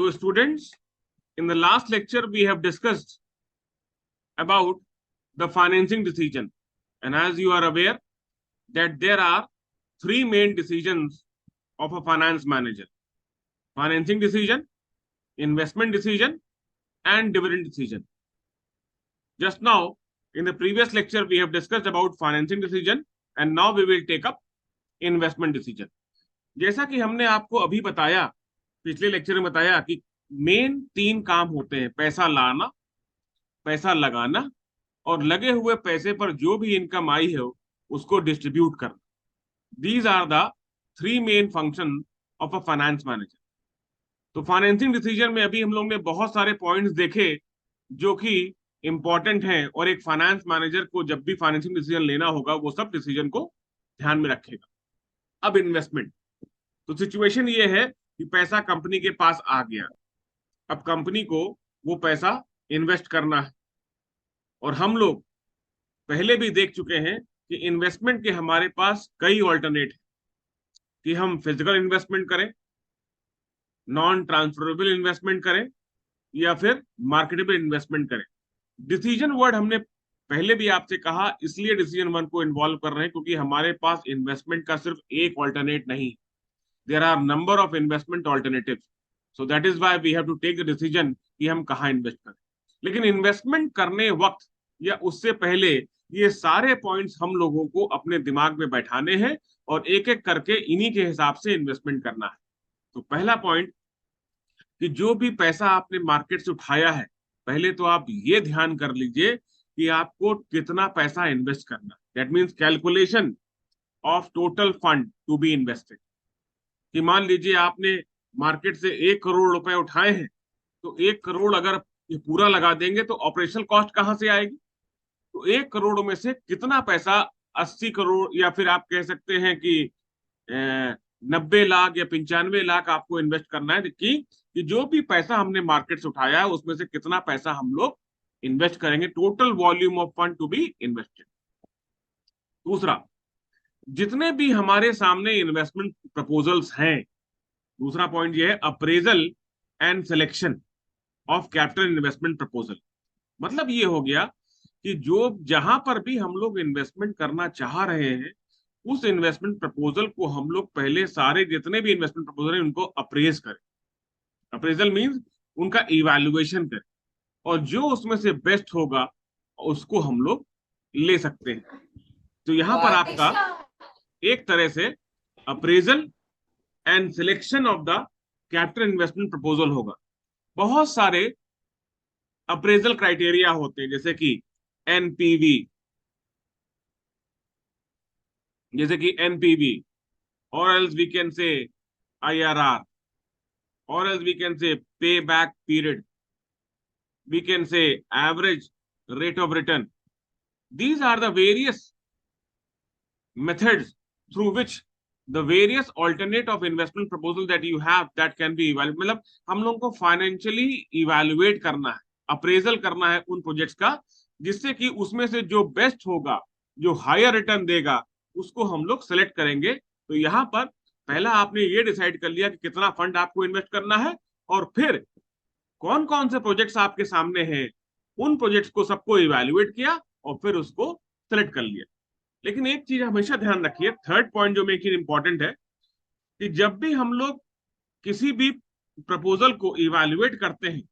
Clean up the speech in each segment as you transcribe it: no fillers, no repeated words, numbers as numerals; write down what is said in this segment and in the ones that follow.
So students, in the last lecture we have discussed about the financing decision, and as you are aware that there are three main decisions of a finance manager: financing decision, investment decision, and dividend decision. Just now in the previous lecture we have discussed about financing decision, and now we will take up investment decision. जैसा कि हमने आपको अभी बताया, पिछले lecture में बताया कि मेन तीन काम होते हैं: पैसा लाना, पैसा लगाना, और लगे हुए पैसे पर जो भी इनकम आई है उसको डिस्ट्रीब्यूट करना. These are the three main function of a finance manager. तो फाइनेंसिंग डिसीजन में अभी हम लोग ने बहुत सारे पॉइंट्स देखे जो कि इंपॉर्टेंट हैं, और एक फाइनेंस मैनेजर को जब भी फाइनेंसिंग डिसीजन लेना होगा वो सब डिसीजन को ध्यान में रखेगा. अब इन्वेस्टमेंट. तो सिचुएशन ये है कि पैसा कंपनी के पास आ गया, अब कंपनी को वो पैसा इन्वेस्ट करना है. और हम लोग पहले भी देख चुके हैं कि इन्वेस्टमेंट के हमारे पास कई ऑल्टरनेट है, कि हम फिजिकल इन्वेस्टमेंट करें, नॉन ट्रांसफरेबल इन्वेस्टमेंट करें, या फिर मार्केटेबल इन्वेस्टमेंट करें. डिसीजन वर्ड हमने पहले भी आपसे कहा, इसलिए डिसीजन वन को इन्वॉल्व कर रहे हैं क्योंकि हमारे पास इन्वेस्टमेंट का सिर्फ एक ऑल्टरनेट नहीं, there are number of investment alternatives. So that is why we have to take the decision कि हम कहाँ इन्वेस्ट करें. लेकिन इन्वेस्टमेंट करने वक्त या उससे पहले ये सारे पॉइंट्स हम लोगों को अपने दिमाग में बैठाने हैं और एक एक करके इन्हीं के हिसाब से इन्वेस्टमेंट करना है. तो पहला पॉइंट कि जो भी पैसा आपने मार्केट से उठाया है, पहले तो आप ये ध्यान कर लीजिए कि आपको कितना पैसा इन्वेस्ट करना. That means calculation of total fund to be invested. कि मान लीजिए आपने मार्केट से 1 करोड़ रुपए उठाए हैं, तो 1 करोड़ अगर ये पूरा लगा देंगे तो ऑपरेशनल कॉस्ट कहाँ से आएगी. तो 1 करोड़ में से कितना पैसा, 80 करोड़ या फिर आप कह सकते हैं कि 90 लाख या 95 लाख आपको इन्वेस्ट करना है. कि जो भी पैसा हमने मार्केट से उठाया है उसमें से कितना पैसा हम लोग इन्वेस्ट करेंगे, total volume of fund to be invested. दूसरा, जितने भी हमारे सामने इन्वेस्टमेंट प्रपोजल्स हैं, दूसरा पॉइंट ये है appraisal and selection of capital investment proposal. मतलब ये हो गया कि जो जहां पर भी हम लोग इन्वेस्टमेंट करना चाह रहे हैं उस इन्वेस्टमेंट प्रपोजल को हम लोग पहले सारे जितने भी इन्वेस्टमेंट प्रपोजल हैं उनको अप्रेज करें. अप्रेजल मींस उनका इवैल्यूएशन करें, और जो उसमें से बेस्ट होगा उसको हम लोग ले सकते हैं. तो यहां पर आपका एक तरह से appraisal and selection of the capital investment proposal होगा. बहुत सारे अप्रेजल क्राइटेरिया होते हैं, जैसे कि एनपीवी, और else we can say IRR, or else we can say payback period, we can say average rate of return. These are the various methods through which the various alternate of investment proposal that you have that can be evaluated. मतलब हम लोगों को financially evaluate करना है, appraisal करना है उन projects का, जिससे कि उसमें से जो बेस्ट होगा, जो हायर रिटर्न देगा, उसको हम लोग सेलेक्ट करेंगे. तो यहाँ पर पहला आपने ये डिसाइड कर लिया कि कितना फंड आपको इन्वेस्ट करना है, और फिर कौन कौन से प्रोजेक्ट्स आपके सामने हैं उन प्रोजेक्ट्स को सबको इवैल्यूएट किया और फिर उसको सेलेक्ट कर लिया. लेकिन एक चीज हमेशा ध्यान रखिए, थर्ड पॉइंट जो मेक इट इंपॉर्टेंट है, कि जब भी हम लोग किसी भी प्रपोजल को इवैल्यूएट करते हैं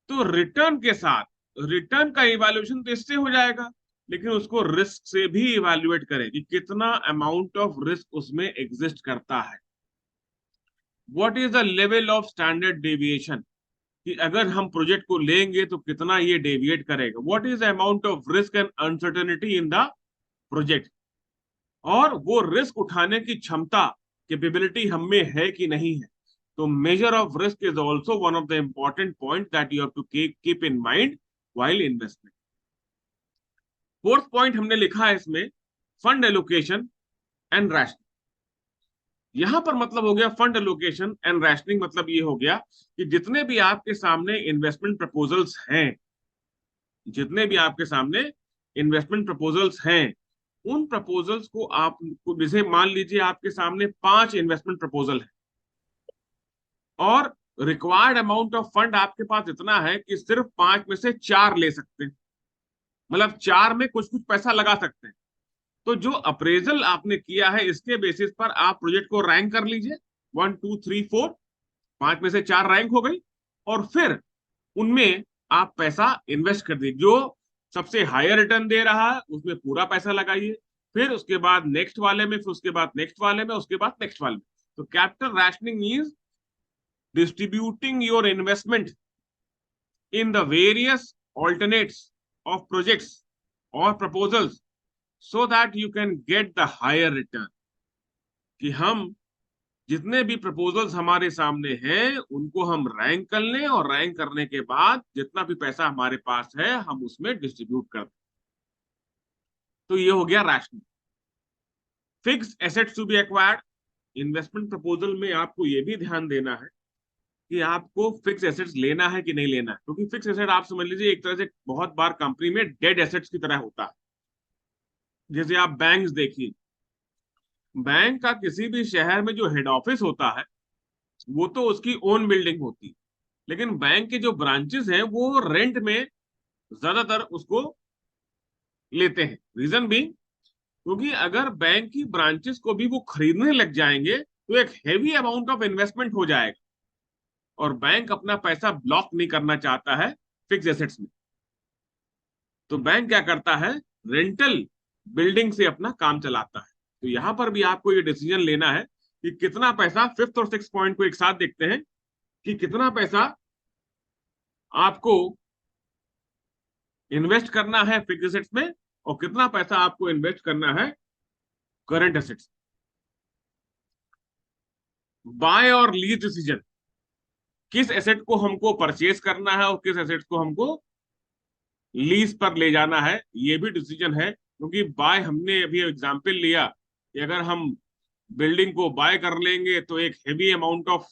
तो रिटर्न के साथ, रिटर्न का इवैल्यूएशन तो इससे हो जाएगा, लेकिन उसको रिस्क से भी इवैल्यूएट करें कि कितना अमाउंट ऑफ रिस्क उसमें एग्जिस्ट करता है. What is the level of standard deviation, कि अगर हम प्रोजेक्ट को लेंगे तो कितना ये डेविएट करेगा. What is the amount of risk and uncertainty in the project, और वो रिस्क उठाने की क्षमता, कैपेबिलिटी हम में है कि नहीं है. तो measure of risk is also one of the important point that you have to keep in mind while investment. Fourth point हमने लिखा है इसमें, फंड एलोकेशन एंड रैशनिंग. यहां पर मतलब हो गया फंड एलोकेशन एंड रैशनिंग, मतलब ये हो गया कि जितने भी आपके सामने इन्वेस्टमेंट प्रपोजल्स हैं, जितने भी आपके सामने इन्वेस्टमेंट प्रपोजल्स हैं, उन प्रपोजल्स को आप, जैसे मान लीजिए आपके सामने 5 इन्वेस्टमेंट प्रपोजल है और रिक्वायर्ड अमाउंट ऑफ फंड आपके पास इतना है कि सिर्फ 5 में से 4 ले सकते हैं, मतलब 4 में कुछ कुछ पैसा लगा सकते हैं। तो जो अप्रेजल आपने किया है इसके बेसिस पर आप प्रोजेक्ट को रैंक कर लीजिए, 1 2 3 4, 5 में से 4 रैंक हो गई, और फिर उनमें आप पैसा इन्वेस्ट कर दीजिए। जो सबसे हायर रिटर्न दे रहा है उसमें पूरा पैसा लगाइए, फिर उसके बाद नेक्स्ट वाले में, फिर उसके बाद नेक्स्ट वाले में, उसके बाद नेक्स्ट वाले में। तो capital rationing means distributing your investment in the various alternates of projects or proposals so that you can get the higher return। कि हम जितने भी प्रपोजल्स हमारे सामने हैं उनको हम रैंक कर लें, और रैंक करने के बाद जितना भी पैसा हमारे पास है हम उसमें डिस्ट्रीब्यूट कर दें। तो ये हो गया rational. Fixed assets to be acquired, investment proposal में आपको ये भी ध्यान देना है कि आपको फिक्स एसेट्स लेना है कि नहीं लेना है, क्योंकि फिक्स एसेट आप समझ लीजिए एक तरह से बहुत बार कंपनी में डेड एसेट्स की तरह होता है। जैसे आप बैंक्स देखिए, बैंक का किसी भी शहर में जो हेड ऑफिस होता है वो तो उसकी ओन बिल्डिंग होती है, लेकिन बैंक के जो ब्रांचेस हैं वो रेंट में ज्यादातर उसको लेते हैं। रीजन भी क्योंकि अगर बैंक की ब्रांचेस को भी वो खरीदने लग जाएंगे तो एक हेवी अमाउंट ऑफ इन्वेस्टमेंट हो जाएगा, और बैंक अपना पैसा ब्लॉक नहीं करना चाहता है फिक्स एसेट्स में। तो बैंक क्या करता है, रेंटल बिल्डिंग से अपना काम चलाता है। तो यहां पर भी आपको ये डिसीजन लेना है कि कितना पैसा, फिफ्थ और सिक्स पॉइंट को एक साथ देखते हैं कि कितना पैसा आपको इन्वेस्ट करना है फिक्स एसेट्स में और कितना पैसा आपको इन्वेस्ट करना है करंट एसेट्स। बाय और लीज डिसीजन, किस एसेट को हमको परचेज करना है और किस एसेट को हमको लीज पर ले जाना है, ये भी डिसीजन है। क्योंकि बाय, हमने अभी एग्जांपल लिया कि अगर हम बिल्डिंग को बाय कर लेंगे तो एक हेवी अमाउंट ऑफ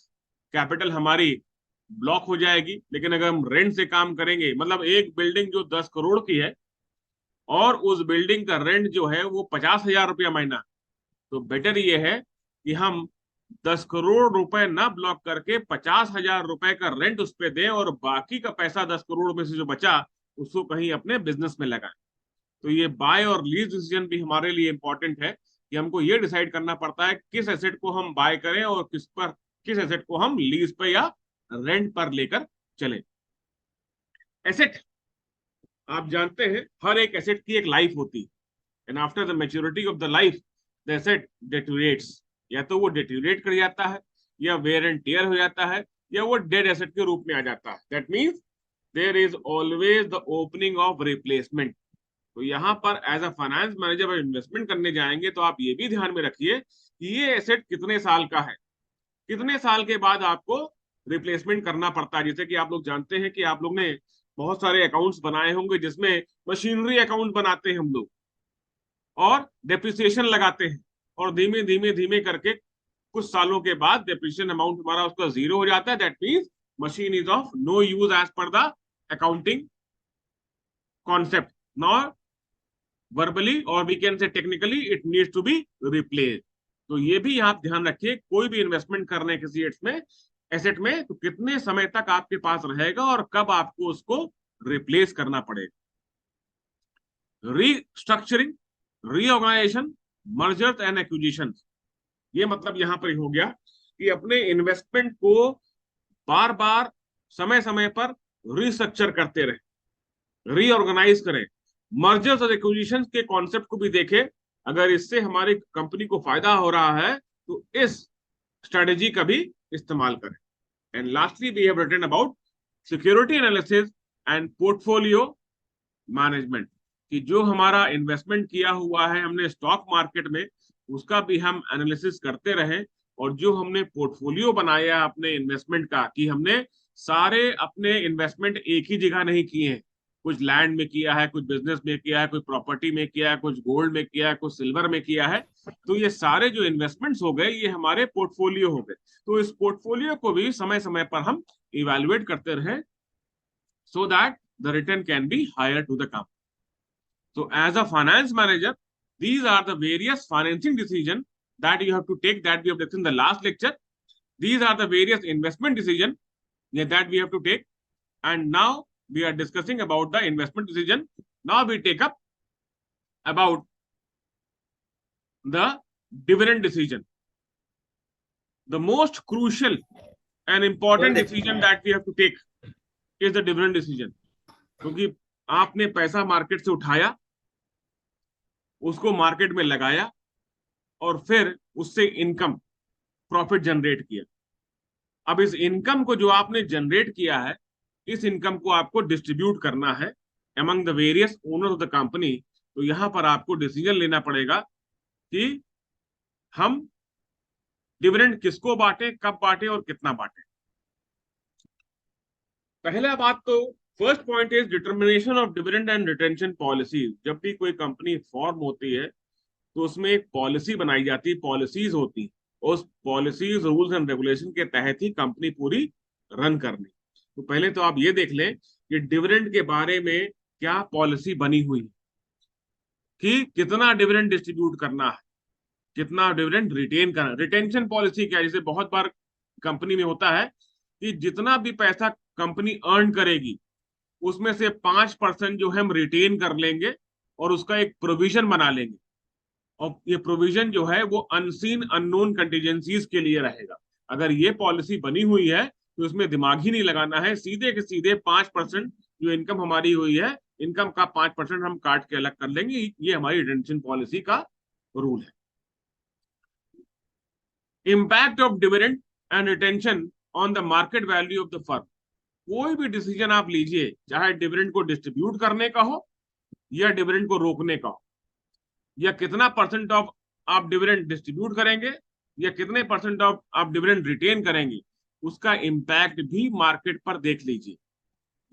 कैपिटल हमारी ब्लॉक हो जाएगी, लेकिन अगर हम रेंट से काम करेंगे, मतलब एक बिल्डिंग जो 10 करोड़ की है और उस बिल्डिंग का रेंट जो है वो 50,000 रुपया महीना, तो बेटर ये है कि हम 10 करोड़ रुपए ना ब्लॉक करके 50,000 रुपए का रेंट उस पर दें और बाकी का पैसा 10 करोड़ में से जो बचा उसको कहीं अपने बिजनेस में लगाएं। तो ये बाय और लीज डिसीजन भी हमारे लिए इंपॉर्टेंट है कि हमको ये डिसाइड करना पड़ता है किस एसेट को हम बाय करें और किस एसेट को हम लीज पर या रेंट पर लेकर चले। एसेट, आप जानते हैं हर एक एसेट की एक लाइफ होती है, and after the maturity of the life the asset deteriorates. या तो वो डेटोरेट कर जाता है, या वेयर एंड टेयर हो जाता है, या वो डेड एसेट के रूप में आ जाता है। That means there is always the opening of replacement. तो यहाँ पर एज अ फाइनेंस मैनेजर जब इन्वेस्टमेंट करने जाएंगे तो आप ये भी ध्यान में रखिए कि ये एसेट कितने साल का है, कितने साल के बाद आपको रिप्लेसमेंट करना पड़ता है। जैसे कि आप लोग जानते हैं कि आप लोग ने बहुत सारे अकाउंट्स बनाए होंगे जिसमें मशीनरी अकाउंट बनाते हैं हम लोग और डेप्रिसिएशन लगाते हैं, और धीमे धीमे धीमे करके कुछ सालों के बाद डेप्रिसिएशन अमाउंट हमारा उसका जीरो हो जाता है। That means machine is of no use as per the accounting concept, nor verbally और we can say technically it needs to be replace. तो ये भी आप ध्यान रखिए, कोई भी इन्वेस्टमेंट करने किसी एसेट में तो कितने समय तक आपके पास रहेगा और कब आपको उसको रिप्लेस करना पड़ेगा। Restructuring, reorganisation, mergers and acquisition, ये मतलब यहां पर हो गया कि अपने इन्वेस्टमेंट को बार बार समय समय पर रिस्ट्रक्चर करते रहे, रीऑर्गेनाइज करें। मर्जर्स और एक्विजिशन के कॉन्सेप्ट को भी देखें, अगर इससे हमारी कंपनी को फायदा हो रहा है तो इस स्ट्रेटेजी का भी इस्तेमाल करें। And lastly we have written about security analysis and portfolio management, कि जो हमारा इन्वेस्टमेंट किया हुआ है हमने स्टॉक मार्केट में उसका भी हम एनालिसिस करते रहे, और जो हमने पोर्टफोलियो बनाया अपने इन्वेस्टमेंट का, कि हमने सारे अपने इन्वेस्टमेंट एक ही जगह नहीं किए हैं, कुछ लैंड में किया है, कुछ बिजनेस में किया है, कुछ प्रॉपर्टी में किया है, कुछ गोल्ड में किया है, कुछ सिल्वर में किया है। तो ये सारे जो इन्वेस्टमेंट्स हो गए ये हमारे पोर्टफोलियो हो गए। तो इस पोर्टफोलियो को भी समय समय पर हम इवेलुएट करते रहे so that the return can be higher to the company. So as a finance manager, these are the various financing decisions that you have to take, that we have discussed in the last lecture. These are the various investment decisions Yeah, that we have to take. And now we are discussing about the investment decision. Now we take up about the dividend decision. The most crucial and important decision that we have to take is the dividend decision. क्योंकि आपने पैसा market से उठाया, उसको market में लगाया और फिर उससे इनकम प्रॉफिट जनरेट किया। अब इस इनकम को जो आपने जनरेट किया है, इस इनकम को आपको डिस्ट्रीब्यूट करना है among the various owners of the company. तो यहां पर आपको डिसीजन लेना पड़ेगा कि हम डिविडेंड किसको बांटे, कब बांटे और कितना बांटे। पहला बात तो first point is determination of dividend and retention policy. जब भी कोई कंपनी फॉर्म होती है तो उसमें एक पॉलिसी बनाई जाती है, पॉलिसीज होती, उस पॉलिसीज रूल्स एंड रेगुलेशन के तहत ही कंपनी पूरी रन करनी। तो पहले तो आप ये देख लें कि डिविडेंड के बारे में क्या पॉलिसी बनी हुई है, कि कितना डिविडेंड डिस्ट्रीब्यूट करना है, कितना डिविडेंड रिटेन करना। रिटेंशन पॉलिसी क्या है, जैसे बहुत बार कंपनी में होता है कि जितना भी पैसा कंपनी अर्न करेगी उसमें से 5% जो है हम रिटेन कर लेंगे और उसका एक प्रोविजन बना लेंगे। और ये प्रोविजन जो है वो अनसीन अननोन कंटीजेंसीज के लिए रहेगा। अगर ये पॉलिसी बनी हुई है तो उसमें दिमाग ही नहीं लगाना है, सीधे के सीधे 5% जो इनकम हमारी हुई है, इनकम का 5% हम काट के अलग कर लेंगे। ये हमारी रिटेंशन पॉलिसी का रूल है। Impact of dividend and retention on the market value of the firm. कोई भी डिसीजन आप लीजिए, चाहे डिविडेंड को डिस्ट्रीब्यूट करने का हो या डिविडेंड को रोकने का हो, या कितना परसेंट ऑफ आप डिविडेंड डिस्ट्रीब्यूट करेंगे या कितने परसेंट ऑफ आप डिविडेंड रिटेन करेंगे, उसका इंपैक्ट भी मार्केट पर देख लीजिए।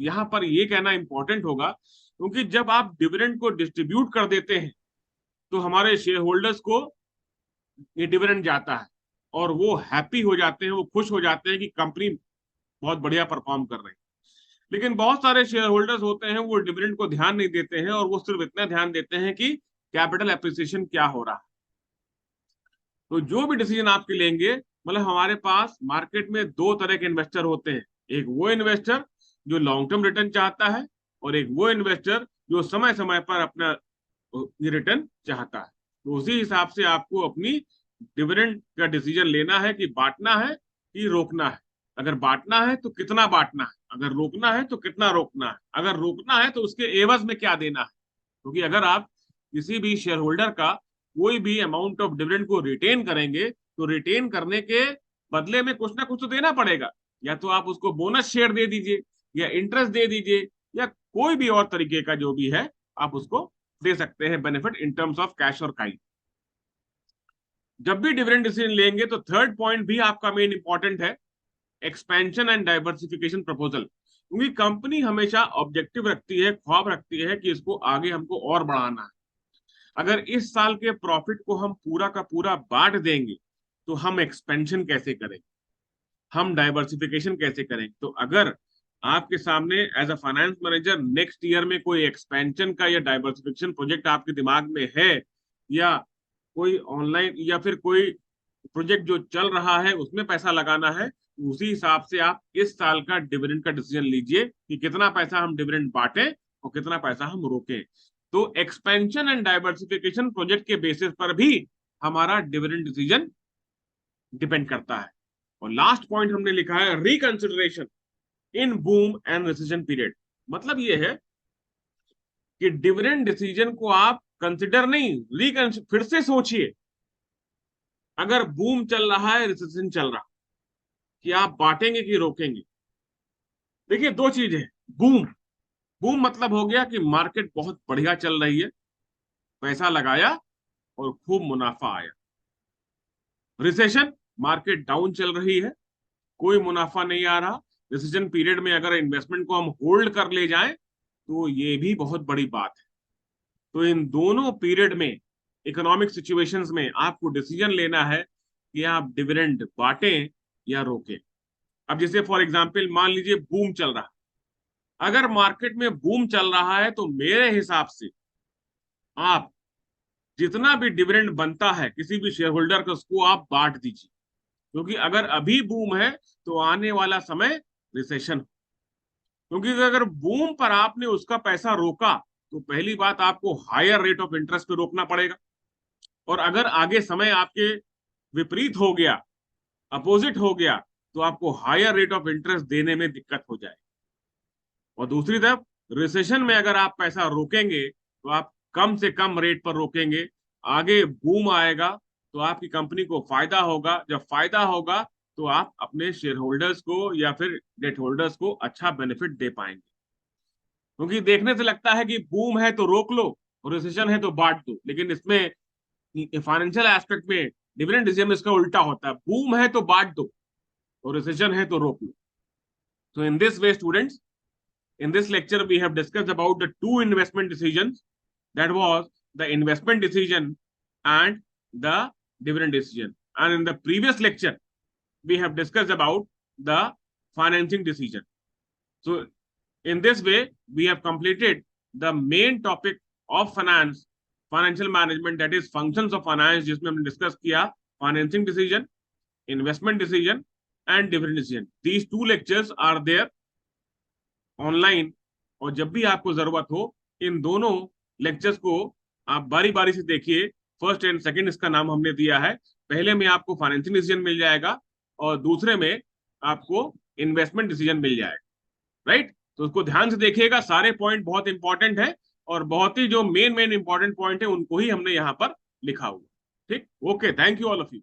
यहां पर यह कहना इंपॉर्टेंट होगा क्योंकि जब आप डिविडेंड को डिस्ट्रीब्यूट कर देते हैं तो हमारे शेयर होल्डर्स को ये डिविडेंड जाता है और वो हैप्पी हो जाते हैं, वो खुश हो जाते हैं कि कंपनी बहुत बढ़िया परफॉर्म कर रही है। लेकिन बहुत सारे शेयर होल्डर्स होते हैं वो डिविडेंड को ध्यान नहीं देते हैं और वो सिर्फ इतना ध्यान देते हैं कि कैपिटल एप्रिसिएशन क्या हो रहा है। तो जो भी डिसीजन आपके लेंगे, मतलब हमारे पास मार्केट में दो तरह के इन्वेस्टर होते हैं। एक वो इन्वेस्टर जो लॉन्ग टर्म रिटर्न चाहता है और एक वो इन्वेस्टर जो समय समय पर अपना रिटर्न चाहता है। तो उसी हिसाब से आपको अपनी डिविडेंड का डिसीजन लेना है कि बांटना है कि रोकना है। अगर बांटना है तो कितना बांटना है, अगर रोकना है तो कितना रोकना है, अगर रोकना है तो उसके एवज में क्या देना है। क्योंकि अगर आप किसी भी शेयर होल्डर का कोई भी अमाउंट ऑफ डिविडेंड को रिटेन करेंगे तो रिटेन करने के बदले में कुछ ना कुछ तो देना पड़ेगा। या तो आप उसको बोनस शेयर दे दीजिए या इंटरेस्ट दे दीजिए या कोई भी और तरीके का जो भी है आप उसको दे सकते हैं benefit in terms of cash और काइंड। जब भी डिविडेंड डिसीजन लेंगे तो थर्ड पॉइंट भी आपका मेन इंपॉर्टेंट है, एक्सपेंशन एंड डाइवर्सिफिकेशन प्रपोजल। क्योंकि कंपनी हमेशा ऑब्जेक्टिव रखती है, ख्वाब रखती है कि इसको आगे हमको और बढ़ाना है। अगर इस साल के प्रॉफिट को हम पूरा का पूरा बांट देंगे तो हम एक्सपेंशन कैसे करेंगे, हम डाइवर्सिफिकेशन कैसे करेंगे। तो अगर आपके सामने as a finance manager next year में कोई एक्सपेंशन का या डाइवर्सिफिकेशन प्रोजेक्ट आपके दिमाग में है, या कोई ऑनलाइन या फिर कोई प्रोजेक्ट जो चल रहा है उसमें पैसा लगाना है, उसी हिसाब से आप इस साल का डिविडेंड का डिसीजन लीजिए कि कितना पैसा हम डिविडेंड बांटे और कितना पैसा हम रोकें। तो एक्सपेंशन एंड डाइवर्सिफिकेशन प्रोजेक्ट के बेसिस पर भी हमारा डिविडेंड डिसीजन डिपेंड करता है। और लास्ट पॉइंट हमने लिखा है reconsideration in boom and recession period. मतलब ये है कि डिविडेंड डिसीजन को आप कंसिडर नहीं, फिर से सोचिए। अगर बूम चल रहा है, रिसेशन चल रहा, कि आप बांटेंगे कि रोकेंगे। देखिए दो चीज है। बूम, बूम मतलब हो गया कि मार्केट बहुत बढ़िया चल रही है, पैसा लगाया और खूब मुनाफा आया। रिसेशन, मार्केट डाउन चल रही है, कोई मुनाफा नहीं आ रहा। रिसेशन पीरियड में अगर इन्वेस्टमेंट को हम होल्ड कर ले जाएं तो ये भी बहुत बड़ी बात है। तो इन दोनों पीरियड में, इकोनॉमिक सिचुएशंस में आपको डिसीजन लेना है कि आप डिविडेंड बांटें या रोकें। अब जैसे फॉर एग्जांपल मान लीजिए बूम चल रहा, अगर मार्केट में बूम चल रहा है तो मेरे हिसाब से आप जितना भी डिविडेंड बनता है किसी भी शेयर होल्डर को, उसको आप बांट दीजिए। क्योंकि अगर अभी बूम है तो आने वाला समय रिसेशन, क्योंकि अगर बूम पर आपने उसका पैसा रोका तो पहली बात आपको हायर रेट ऑफ इंटरेस्ट पे रोकना पड़ेगा, और अगर आगे समय आपके विपरीत हो गया, अपोजिट हो गया, तो आपको हायर रेट ऑफ इंटरेस्ट देने में दिक्कत हो जाए। और दूसरी तरफ रिसेशन में अगर आप पैसा रोकेंगे तो आप कम से कम रेट पर रोकेंगे, आगे बूम आएगा तो आपकी कंपनी को फायदा होगा, जब फायदा होगा तो आप अपने शेयर होल्डर्स को या फिर डेट होल्डर्स को अच्छा बेनिफिट दे पाएंगे। क्योंकि देखने से लगता है कि बूम है तो रोक लो और रिसेशन है तो बांट दो, लेकिन इसमें फाइनेंशियल एस्पेक्ट में डिविडेंड डिसीजन में इसका उल्टा होता है, बूम है तो बांट दो और रिसेशन है तो रोक लो। So in this way, students, in this lecture, we have discussed about the two investment decisions. That was the investment decision and the dividend decision. And in the previous lecture, we have discussed about the financing decision. So in this way, we have completed the main topic of finance, financial management, that is functions of finance, जिसमें हमने discuss किया financing decision, investment decision and dividend decision. These two lectures are there online, और जब भी आपको जरूरत हो इन दोनों लेक्चर्स को आप बारी बारी से देखिए। फर्स्ट एंड सेकंड इसका नाम हमने दिया है, पहले में आपको फाइनेंशियल डिसीजन मिल जाएगा और दूसरे में आपको इन्वेस्टमेंट डिसीजन मिल जाएगा, राइट। तो उसको ध्यान से देखिएगा, सारे पॉइंट बहुत इंपॉर्टेंट है और बहुत ही जो मेन इंपॉर्टेंट पॉइंट है उनको ही हमने यहाँ पर लिखा हुआ। ठीक, okay, thank you all of you.